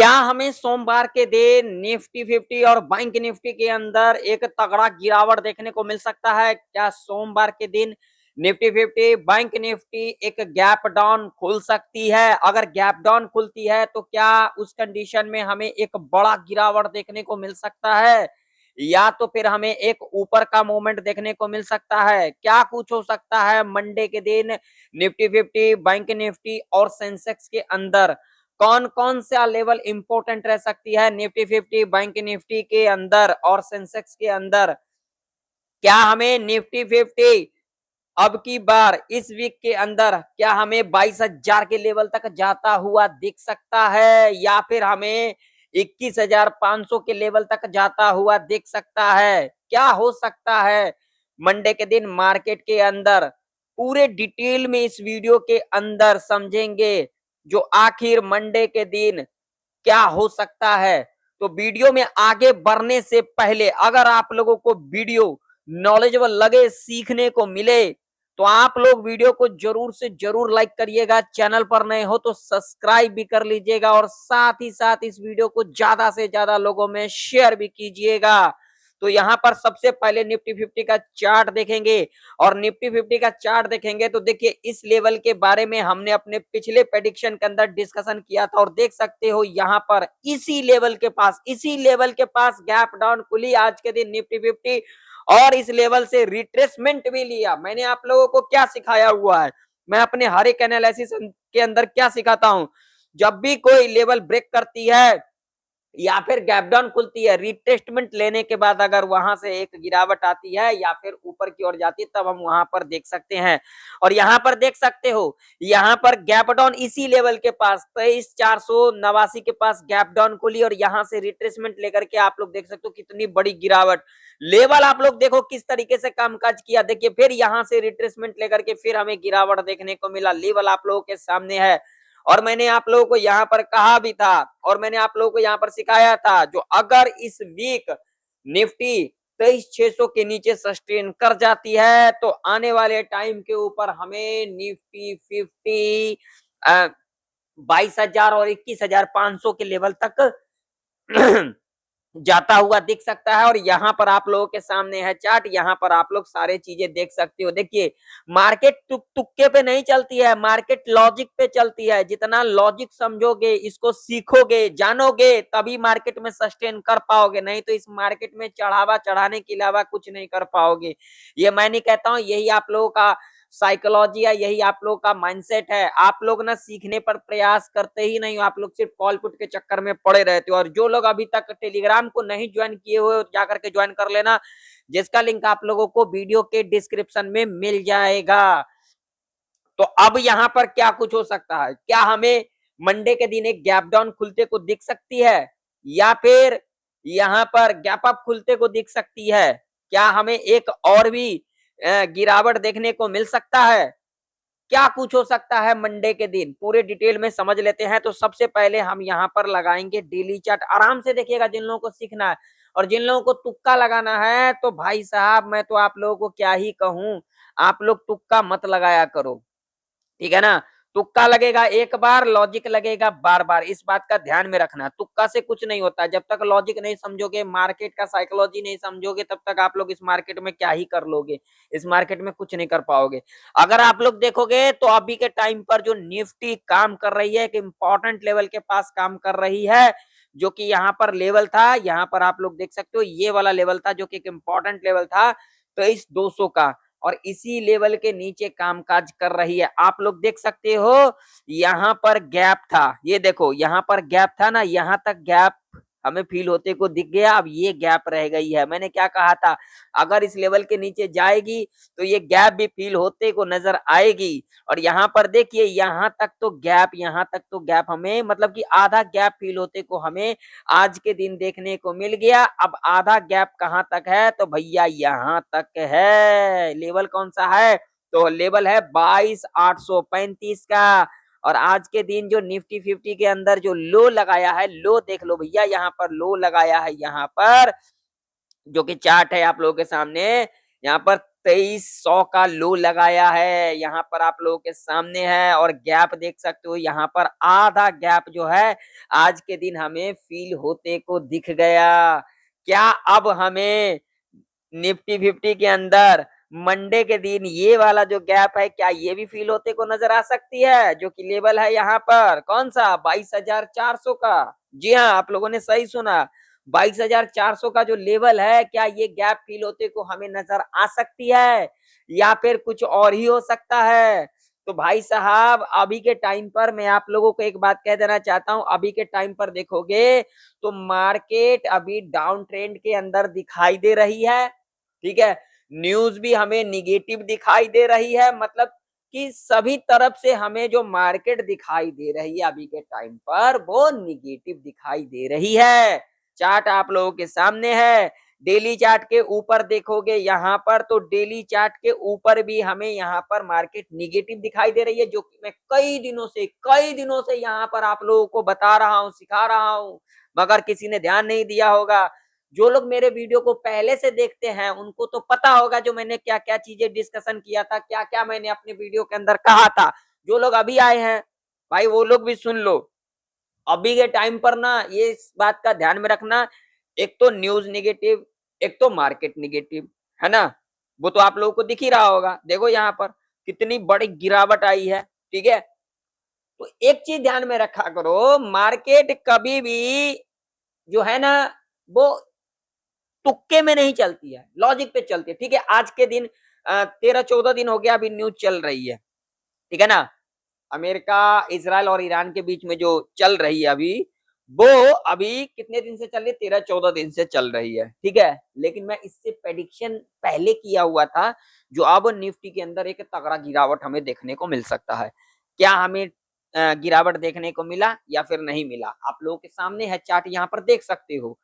क्या हमें सोमवार के दिन निफ्टी 50 और बैंक निफ्टी के अंदर एक तगड़ा गिरावट देखने को मिल सकता है? क्या सोमवार के दिन निफ्टी 50 बैंक निफ्टी एक गैप डाउन खुल सकती है? अगर गैप डाउन खुलती है तो क्या उस कंडीशन में हमें एक बड़ा गिरावट देखने को मिल सकता है, या तो फिर हमें एक ऊपर का मूवमेंट देखने को मिल सकता है? क्या कुछ हो सकता है मंडे के दिन निफ्टी 50, बैंक निफ्टी और सेंसेक्स के अंदर? कौन कौन सा लेवल इंपॉर्टेंट रह सकती है निफ्टी 50, बैंक निफ्टी के अंदर और सेंसेक्स के अंदर? क्या हमें निफ्टी 50 अब की बार इस वीक के अंदर क्या हमें 22,000 के लेवल तक जाता हुआ दिख सकता है, या फिर हमें 21,500 के लेवल तक जाता हुआ दिख सकता है? क्या हो सकता है मंडे के दिन मार्केट के अंदर? पूरे डिटेल में इस वीडियो के अंदर समझेंगे जो आखिर मंडे के दिन क्या हो सकता है। तो वीडियो में आगे बढ़ने से पहले अगर आप लोगों को वीडियो नॉलेजेबल लगे, सीखने को मिले, तो आप लोग वीडियो को जरूर से जरूर लाइक करिएगा। चैनल पर नए हो तो सब्सक्राइब भी कर लीजिएगा और साथ ही साथ इस वीडियो को ज्यादा से ज्यादा लोगों में शेयर भी कीजिएगा। तो यहाँ पर सबसे पहले निफ्टी 50 का चार्ट देखेंगे, और निफ्टी 50 का चार्ट देखेंगे तो देखिए इस लेवल के बारे में हमने अपने पिछले प्रेडिक्शन के अंदर डिस्कशन किया था, और देख सकते हो यहाँ पर इसी लेवल के पास गैप डाउन खुली आज के दिन निफ्टी 50, और इस लेवल से रिट्रेसमेंट भी लिया। मैंने आप लोगों को क्या सिखाया हुआ है, मैं अपने हर एक एनालिसिस के अंदर क्या सिखाता हूं, जब भी कोई लेवल ब्रेक करती है या फिर गैप डाउन खुलती है, रिटेस्टमेंट लेने के बाद अगर वहां से एक गिरावट आती है या फिर ऊपर की ओर जाती है, तब हम वहां पर देख सकते हैं। और यहाँ पर देख सकते हो, यहाँ पर गैप डाउन इसी लेवल के पास 23,489 के पास गैप डाउन खुली, और यहाँ से रिट्रेसमेंट लेकर के आप लोग देख सकते हो कितनी बड़ी गिरावट। लेवल आप लोग देखो किस तरीके से कामकाज किया, देखिए फिर यहाँ से रिट्रेसमेंट लेकर के फिर हमें गिरावट देखने को मिला। लेवल आप लोगों के सामने है, और मैंने आप लोगों को यहाँ पर कहा भी था, और मैंने आप लोगों को यहाँ पर सिखाया था, जो अगर इस वीक निफ्टी 23,600 के नीचे सस्टेन कर जाती है तो आने वाले टाइम के ऊपर हमें निफ्टी 50 22,000 और 21,500 के लेवल तक जाता हुआ दिख सकता है। और यहाँ पर आप लोगों के सामने है चार्ट, यहाँ पर आप लोग सारे चीजें देख सकते हो। देखिए मार्केट तुक्के पे नहीं चलती है, मार्केट लॉजिक पे चलती है। जितना लॉजिक समझोगे, इसको सीखोगे, जानोगे, तभी मार्केट में सस्टेन कर पाओगे, नहीं तो इस मार्केट में चढ़ावा चढ़ाने के अलावा कुछ नहीं कर पाओगे। ये मैं नहीं कहता हूँ, यही आप लोगों का साइकोलॉजी है, यही आप लोग का माइंडसेट है। आप लोग ना सीखने पर प्रयास करते ही नहीं हो, आप लोग सिर्फ कॉल पुट के चक्कर में पड़े रहते हो। और जो लोग अभी तक टेलीग्राम को नहीं ज्वाइन किए हुए, जाकर के ज्वाइन कर लेना, जिसका लिंक आप लोगों को वीडियो के डिस्क्रिप्शन में मिल जाएगा। तो अब यहाँ पर क्या कुछ हो सकता है, क्या हमें मंडे के दिन एक गैप डाउन खुलते को दिख सकती है, या फिर यहाँ पर गैप अप खुलते को दिख सकती है? क्या हमें एक और भी गिरावट देखने को मिल सकता है? क्या कुछ हो सकता है मंडे के दिन, पूरे डिटेल में समझ लेते हैं। तो सबसे पहले हम यहाँ पर लगाएंगे डेली चार्ट। आराम से देखिएगा, जिन लोगों को सीखना है, और जिन लोगों को तुक्का लगाना है तो भाई साहब मैं तो आप लोगों को क्या ही कहूं, आप लोग तुक्का मत लगाया करो, ठीक है ना। तुक्का लगेगा एक बार, लॉजिक लगेगा बार बार, इस बात का ध्यान में रखना। तुक्का से कुछ नहीं होता, जब तक लॉजिक नहीं समझोगे, मार्केट का साइकोलॉजी नहीं समझोगे, तब तक आप लोग इस मार्केट में क्या ही कर लोगे, इस मार्केट में कुछ नहीं कर पाओगे। अगर आप लोग देखोगे तो अभी के टाइम पर जो निफ्टी काम कर रही है, एक इंपॉर्टेंट लेवल के पास काम कर रही है, जो कि यहाँ पर लेवल था, यहाँ पर आप लोग देख सकते हो ये वाला लेवल था, जो कि एक इंपॉर्टेंट लेवल था 23,200 का, और इसी लेवल के नीचे कामकाज कर रही है। आप लोग देख सकते हो यहाँ पर गैप था, ये देखो यहाँ पर गैप था ना, यहाँ तक गैप हमें फील होते को दिख गया। अब ये गैप रह गई है, मैंने क्या कहा था, अगर इस लेवल के नीचे जाएगी तो ये गैप भी फील होते को नजर आएगी। और यहाँ पर देखिए यहाँ तक तो गैप, यहाँ तक तो गैप हमें मतलब कि आधा गैप फील होते को हमें आज के दिन देखने को मिल गया। अब आधा गैप कहां तक है, तो भैया यहां तक है। लेवल कौन सा है, तो लेवल है 22,835 का। और आज के दिन जो निफ्टी 50 के अंदर जो लो लगाया है, लो देख लो भैया, यहाँ पर लो लगाया है, यहाँ पर जो कि चार्ट है आप लोगों के सामने, यहाँ पर 2300 का लो लगाया है, यहाँ पर आप लोगों के सामने है। और गैप देख सकते हो, यहाँ पर आधा गैप जो है आज के दिन हमें फील होते को दिख गया। क्या अब हमें निफ्टी 50 के अंदर मंडे के दिन ये वाला जो गैप है, क्या ये भी फील होते को नजर आ सकती है? जो कि लेवल है यहाँ पर कौन सा, 22,400 का। जी हाँ, आप लोगों ने सही सुना, 22,400 का जो लेवल है, क्या ये गैप फील होते को हमें नजर आ सकती है या फिर कुछ और ही हो सकता है? तो भाई साहब, अभी के टाइम पर मैं आप लोगों को एक बात कह देना चाहता हूं, अभी के टाइम पर देखोगे तो मार्केट अभी डाउन ट्रेंड के अंदर दिखाई दे रही है। ठीक है, न्यूज भी हमें निगेटिव दिखाई दे रही है, मतलब कि सभी तरफ से हमें जो मार्केट दिखाई दे रही है अभी के टाइम पर वो निगेटिव दिखाई दे रही है। चार्ट आप लोगों के सामने है, डेली चार्ट के ऊपर देखोगे यहाँ पर, तो डेली चार्ट के ऊपर भी हमें यहाँ पर मार्केट निगेटिव दिखाई दे रही है, जो कि मैं कई दिनों से यहाँ पर आप लोगों को बता रहा हूँ, सिखा रहा हूँ, मगर किसी ने ध्यान नहीं दिया होगा। जो लोग मेरे वीडियो को पहले से देखते हैं उनको तो पता होगा जो मैंने क्या क्या चीजें डिस्कशन किया था, क्या क्या मैंने अपने वीडियो के अंदर कहा था। जो लोग अभी आए हैं भाई, वो लोग भी सुन लो। अभी के टाइम पर ना ये इस बात का ध्यान में रखना, एक तो न्यूज निगेटिव, एक तो मार्केट निगेटिव, है ना? वो तो आप लोगों को दिख ही रहा होगा। देखो यहाँ पर कितनी बड़ी गिरावट आई है। ठीक है, तो एक चीज ध्यान में रखा करो, मार्केट कभी भी जो है ना वो तुक्के में नहीं चलती है, लॉजिक पे चलती है। ठीक है, आज के दिन 13-14 दिन हो गया अभी न्यूज चल रही है। ठीक है ना, अमेरिका, इजराइल और ईरान के बीच में जो चल रही है अभी, वो अभी कितने दिन से चल रही है, 13-14 दिन से चल रही है। ठीक है, लेकिन मैं इससे प्रेडिक्शन पहले किया हुआ था, जो अब निफ्टी के अंदर एक तगड़ा गिरावट हमें देखने को मिल सकता है। क्या हमें गिरावट देखने को मिला या फिर नहीं मिला? आप लोगों के सामने है, चार्ट यहाँ पर देख सकते हो।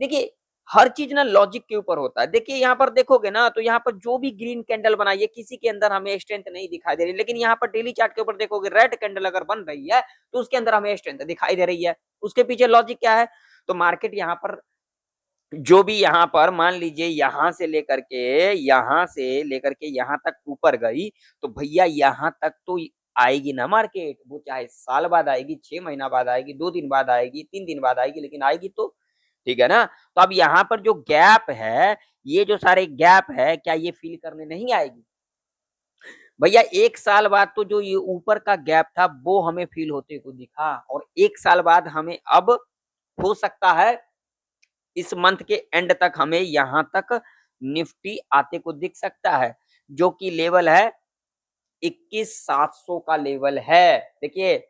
देखिए, हर चीज ना लॉजिक के ऊपर होता है। देखिए यहाँ पर देखोगे ना, तो यहाँ पर जो भी ग्रीन कैंडल बनाई है, किसी के अंदर हमें स्ट्रेंथ नहीं दिखाई दे रही, लेकिन यहाँ पर डेली चार्ट के ऊपर देखोगे रेड कैंडल अगर बन रही है तो उसके अंदर हमें स्ट्रेंथ दिखाई दे रही है। उसके पीछे लॉजिक क्या है? तो मार्केट यहाँ पर जो भी यहाँ पर मान लीजिए यहाँ से लेकर के यहाँ तक ऊपर गई, तो भैया यहाँ तक तो आएगी ना मार्केट। वो चाहे साल बाद आएगी, 6 महीना बाद आएगी, 2 दिन बाद आएगी, 3 दिन बाद आएगी, लेकिन आएगी तो। ठीक है ना? तो अब यहाँ पर जो गैप है, ये जो सारे गैप है, क्या ये फिल करने नहीं आएगी? भैया 1 साल बाद तो जो ये ऊपर का गैप था वो हमें फील होते को दिखा, और 1 साल बाद हमें अब हो सकता है इस मंथ के एंड तक हमें यहाँ तक निफ्टी आते को दिख सकता है, जो कि लेवल है 21,700 का लेवल है। देखिए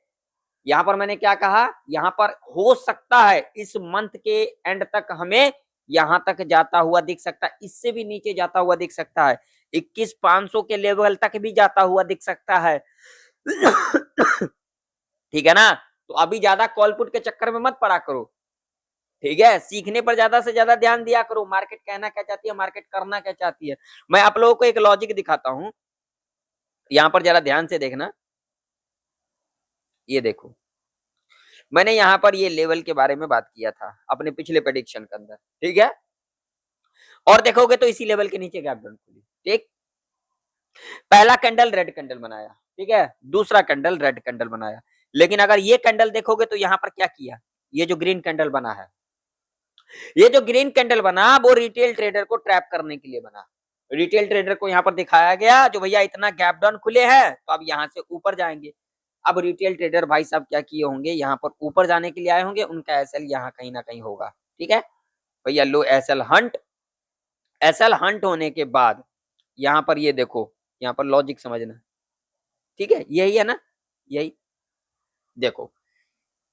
यहाँ पर मैंने क्या कहा, यहाँ पर हो सकता है इस मंथ के एंड तक हमें यहाँ तक जाता हुआ दिख सकता है, इससे भी नीचे जाता हुआ दिख सकता है, 21,500 के लेवल तक भी जाता हुआ दिख सकता है। ठीक है ना? तो अभी ज्यादा कॉल पुट के चक्कर में मत पड़ा करो। ठीक है, सीखने पर ज्यादा से ज्यादा ध्यान दिया करो, मार्केट कहना क्या चाहती है, मार्केट करना क्या चाहती है। मैं आप लोगों को एक लॉजिक दिखाता हूं, यहाँ पर जरा ध्यान से देखना। ये देखो, मैंने यहाँ पर ये लेवल के बारे में बात किया था अपने पिछले प्रेडिक्शन के अंदर। ठीक है, और देखोगे तो इसी लेवल के नीचे गैप डाउन खुली। ठीक, पहला कैंडल रेड कैंडल बनाया, ठीक है, दूसरा कैंडल रेड कैंडल बनाया, लेकिन अगर ये कैंडल देखोगे तो यहाँ पर क्या किया, ये जो ग्रीन कैंडल बना है, ये जो ग्रीन कैंडल बना वो रिटेल ट्रेडर को ट्रैप करने के लिए बना। रिटेल ट्रेडर को यहाँ पर दिखाया गया जो भैया इतना गैप डाउन खुले हैं तो अब यहाँ से ऊपर जाएंगे। अब रिटेल ट्रेडर भाई साहब क्या किए होंगे, यहाँ पर ऊपर जाने के लिए आए होंगे, उनका एसएल यहाँ कहीं ना कहीं होगा। ठीक है भैया, लो एसएल हंट होने के बाद यहाँ पर ये देखो, यहाँ पर लॉजिक समझना। ठीक है, यही है ना, यही देखो,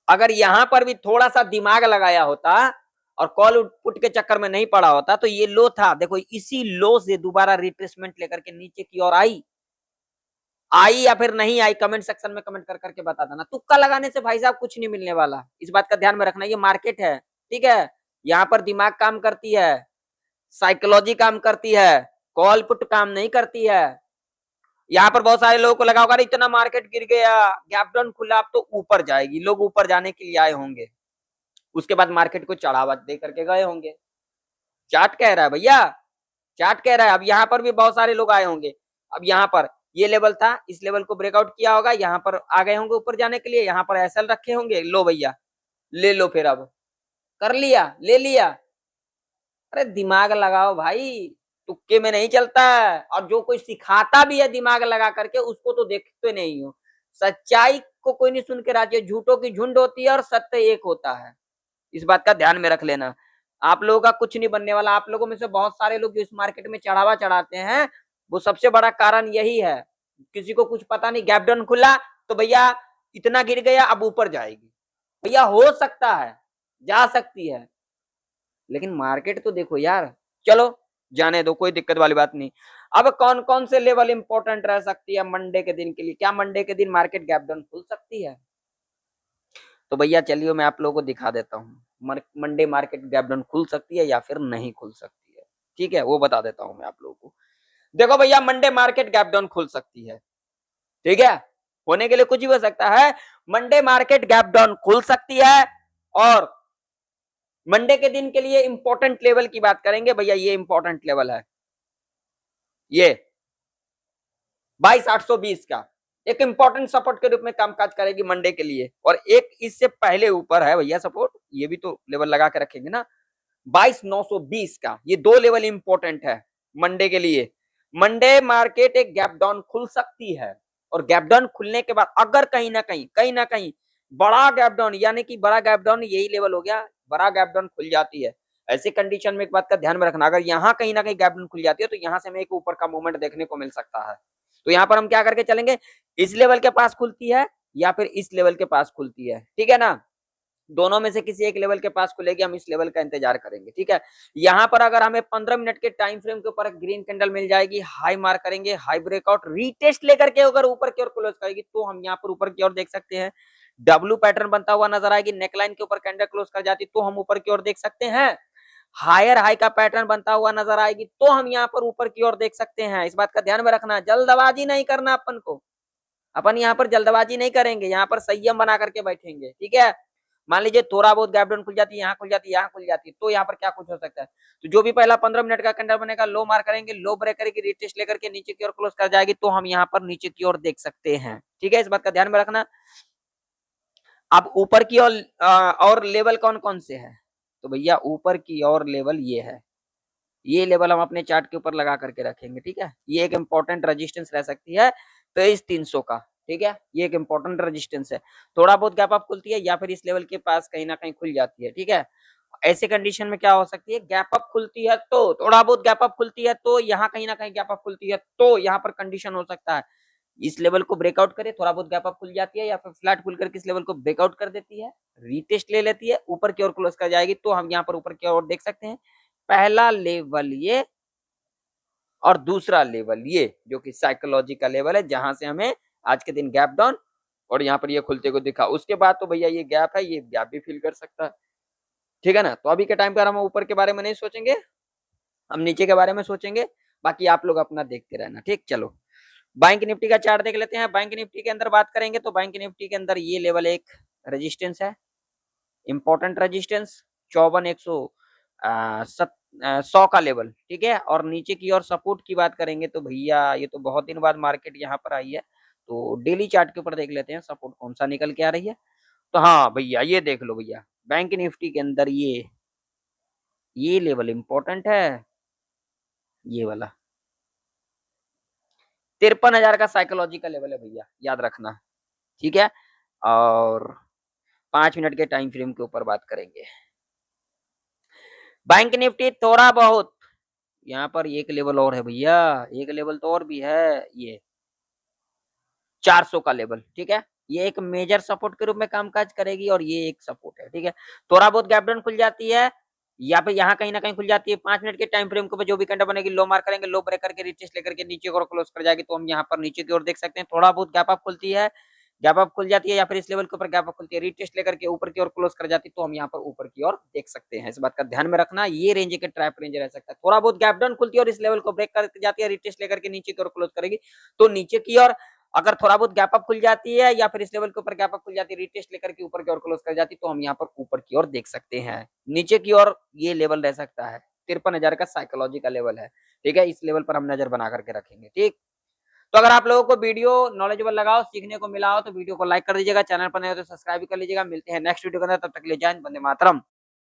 अगर यहाँ पर भी थोड़ा सा दिमाग लगाया होता और कॉल पुट के चक्कर में नहीं पड़ा होता तो ये लो था, देखो इसी लो से दोबारा रिट्रेसमेंट लेकर के नीचे की ओर आई या फिर नहीं आई, कमेंट सेक्शन में कमेंट कर करके बता देना। तुक्का लगाने से भाई साहब कुछ नहीं मिलने वाला, इस बात का ध्यान में रखना। ये मार्केट है, ठीक है, यहाँ पर दिमाग काम करती है, साइकोलॉजी काम करती है, कॉल पुट काम नहीं करती है। यहाँ पर बहुत सारे लोगों को लगा होगा इतना मार्केट गिर गया, गैप डाउन खुला, अब तो ऊपर जाएगी, लोग ऊपर जाने के लिए आए होंगे, उसके बाद मार्केट को चढ़ावा दे करके गए होंगे। चार्ट कह रहा है भैया, चार्ट कह रहा है। अब यहाँ पर भी बहुत सारे लोग आए होंगे। अब यहाँ पर ये लेवल था, इस लेवल को ब्रेकआउट किया होगा, यहाँ पर आ गए होंगे ऊपर जाने के लिए, यहाँ पर एसएल रखे होंगे। लो भैया ले लो, फिर अब कर लिया, ले लिया। अरे दिमाग लगाओ भाई, तुक्के में नहीं चलता है। और जो कोई सिखाता भी है दिमाग लगा करके, उसको तो देखते नहीं हो। सच्चाई को कोई नहीं सुन के राजी है, झूठों की झुंड होती है और सत्य एक होता है। इस बात का ध्यान में रख लेना। आप लोगों का कुछ नहीं बनने वाला। आप लोगों में से बहुत सारे लोग जो इस मार्केट में चढ़ावा चढ़ाते हैं, वो सबसे बड़ा कारण यही है। किसी को कुछ पता नहीं, गैप डाउन खुला तो भैया इतना गिर गया, अब ऊपर जाएगी। भैया हो सकता है, जा सकती है, लेकिन मार्केट तो देखो यार। चलो जाने दो, कोई दिक्कत वाली बात नहीं। अब कौन कौन से लेवल इंपॉर्टेंट रह सकती है मंडे के दिन के लिए? क्या मंडे के दिन मार्केट गैप डाउन खुल सकती है? तो भैया चलिए मैं आप लोगों को दिखा देता हूँ मंडे मार्केट गैप डाउन खुल सकती है या फिर नहीं खुल सकती है। ठीक है, वो बता देता हूँ मैं आप लोगों को। देखो भैया, मंडे मार्केट गैप डाउन खुल सकती है। ठीक है, होने के लिए कुछ भी हो सकता है। मंडे मार्केट गैप डाउन खुल सकती है। और मंडे के दिन के लिए इंपॉर्टेंट लेवल की बात करेंगे भैया, ये इंपॉर्टेंट लेवल है, ये 22,820 का एक इंपॉर्टेंट सपोर्ट के रूप में कामकाज करेगी मंडे के लिए। और एक इससे पहले ऊपर है भैया सपोर्ट, ये भी तो लेवल लगा के रखेंगे ना, 22,920 का। ये दो लेवल इंपॉर्टेंट है मंडे के लिए। मंडे मार्केट एक गैप डाउन खुल सकती है, और गैप डाउन खुलने के बाद अगर कहीं ना कहीं बड़ा गैप डाउन, यानी कि बड़ा गैप डाउन यही लेवल हो गया, बड़ा गैप डाउन खुल जाती है, ऐसी कंडीशन में एक बात का ध्यान में रखना, अगर यहाँ कहीं ना कहीं गैप डाउन खुल जाती है तो यहाँ से हमें एक ऊपर का मूवमेंट देखने को मिल सकता है। तो यहाँ पर हम क्या करके चलेंगे, इस लेवल के पास खुलती है या फिर इस लेवल के पास खुलती है, ठीक है ना। दोनों में से किसी एक लेवल के पास खुलेगी, हम इस लेवल का इंतजार करेंगे। ठीक है, यहाँ पर अगर हमें 15 मिनट के टाइम फ्रेम के ऊपर ग्रीन कैंडल मिल जाएगी, हाई मार करेंगे, हाई ब्रेकआउट रीटेस्ट लेकर के अगर ऊपर की ओर क्लोज करेगी तो हम यहाँ पर ऊपर की ओर देख सकते हैं। डब्ल्यू पैटर्न बनता हुआ नजर आएगी, नेकलाइन के ऊपर कैंडल क्लोज कर जाती तो हम ऊपर की ओर देख सकते हैं। हायर हाई का पैटर्न बनता हुआ नजर आएगी तो हम यहाँ पर ऊपर की ओर देख सकते हैं। इस बात का ध्यान में रखना, जल्दबाजी नहीं करना अपन को। अपन यहाँ पर जल्दबाजी नहीं करेंगे, यहाँ पर संयम बना करके बैठेंगे। ठीक है, मान लीजिए थोड़ा बहुत गैप डाउन खुल जाती है, यहाँ खुल जाती है, यहाँ खुल जाती है, तो यहाँ पर क्या कुछ हो सकता है। तो जो भी पहला 15 मिनट का कैंडल बनेगा, लो मार करेंगे, लो ब्रेक करेगी, रिटेस्ट लेकर के नीचे की ओर क्लोज कर जाएगी तो हम यहाँ पर नीचे की ओर देख सकते हैं। ठीक है, इस बात का ध्यान में रखना। अब ऊपर की ओर और लेवल कौन कौन से है, तो भैया ऊपर की ओर लेवल ये है, ये लेवल हम अपने चार्ट के ऊपर लगा करके रखेंगे। ठीक है, ये एक इंपॉर्टेंट रेजिस्टेंस रह सकती है 23,300 का। ठीक है, ये एक इंपॉर्टेंट रेजिस्टेंस है। थोड़ा बहुत गैप अप खुलती है या फिर इस लेवल के पास कहीं ना कहीं खुल जाती है। ठीक है, ऐसे कंडीशन में क्या हो सकती है, गैप अप खुलती है तो, थोड़ा बहुत गैप अप खुलती है तो, यहाँ कहीं ना कहीं गैप अप खुलती है तो यहाँ पर कंडीशन हो सकता है इस लेवल को ब्रेकआउट करे, थोड़ा बहुत गैप अप खुल जाती है या फिर फ्लैट खुल करके इस लेवल को ब्रेकआउट कर देती है, रीटेस्ट ले लेती है, ऊपर की ओर क्लोज कर जाएगी तो हम यहाँ पर ऊपर की ओर देख सकते हैं। पहला लेवल ये और दूसरा लेवल ये, जो कि साइकोलॉजी का लेवल है, जहां से हमें आज के दिन गैप डाउन और यहाँ पर ये खुलते को दिखा। उसके बाद तो भैया ये गैप है, ये गैप भी फिल कर सकता है। ठीक है ना, तो अभी के टाइम पर हम ऊपर के बारे में नहीं सोचेंगे, हम नीचे के बारे में सोचेंगे। बाकी आप लोग अपना देखते रहना। ठीक, चलो बैंक निफ्टी का चार्ट देख लेते हैं। बैंक निफ्टी के अंदर बात करेंगे तो बैंक निफ्टी के अंदर ये लेवल एक रेजिस्टेंस है, इंपॉर्टेंट रेजिस्टेंस 54,100 का लेवल। ठीक है, और नीचे की ओर सपोर्ट की बात करेंगे तो भैया ये तो बहुत दिन बाद मार्केट यहाँ पर आई है, तो डेली चार्ट के ऊपर देख लेते हैं सपोर्ट कौन सा निकल के आ रही है। तो हाँ भैया, ये देख लो भैया, बैंक निफ्टी के अंदर ये लेवल इंपॉर्टेंट है, ये वाला 53,000 का साइकोलॉजी का लेवल है भैया, याद रखना। ठीक है, और 5 मिनट के टाइम फ्रेम के ऊपर बात करेंगे। बैंक निफ्टी थोड़ा बहुत यहाँ पर एक लेवल और है भैया, एक लेवल तो और भी है, ये 400 का लेवल। ठीक है, ये एक मेजर सपोर्ट के रूप में कामकाज करेगी और ये एक सपोर्ट है। ठीक है, थोड़ा बहुत गैप डाउन खुल जाती है या फिर यहाँ कहीं ना कहीं खुल जाती है, 5 मिनट के टाइम फ्रेम के ऊपर जो भी कैंडल बनेगी, लो मार करेंगे, लो ब्रेक करके रिटेस्ट लेकर के नीचे को क्लोज कर जाएगी तो हम यहाँ पर नीचे की ओर देख सकते हैं। थोड़ा बहुत गैप अप खुलती है, गैप अप खुल जाती है या फिर इस लेवल के ऊपर गैप अप खुलती है, रिटेस्ट लेकर के ऊपर की ओर क्लोज कर जाती है तो हम यहाँ पर ऊपर की ओर देख सकते हैं। इस बात का ध्यान में रखना, ये रेंज के ट्रैप रेंज रह सकता है। थोड़ा बहुत गैप डाउन खुलती है और इस लेवल को ब्रेक कर जाती है, रिटेस्ट लेकर के नीचे की ओर क्लोज करेगी तो नीचे की ओर अगर थोड़ा बहुत गैप अप खुल जाती है या फिर इस लेवल के ऊपर गैप अप खुल जाती है, रिटेस्ट लेकर के ऊपर की ओर क्लोज कर जाती है तो हम यहाँ पर ऊपर की ओर देख सकते हैं। नीचे की ओर ये लेवल रह सकता है 53,000 का साइकोलॉजी का लेवल है। ठीक है, इस लेवल पर हम नजर बना करके रखेंगे। ठीक, तो अगर आप लोगों को वीडियो नॉलेजेबल लगा हो, सीखने को मिला हो, तो वीडियो को लाइक कर दीजिएगा, चैनल पर नए हो तो सब्सक्राइब कर लीजिएगा। मिलते हैं नेक्स्ट वीडियो के अंदर, तब तक के लिए जय हिंद, वंदे मातरम।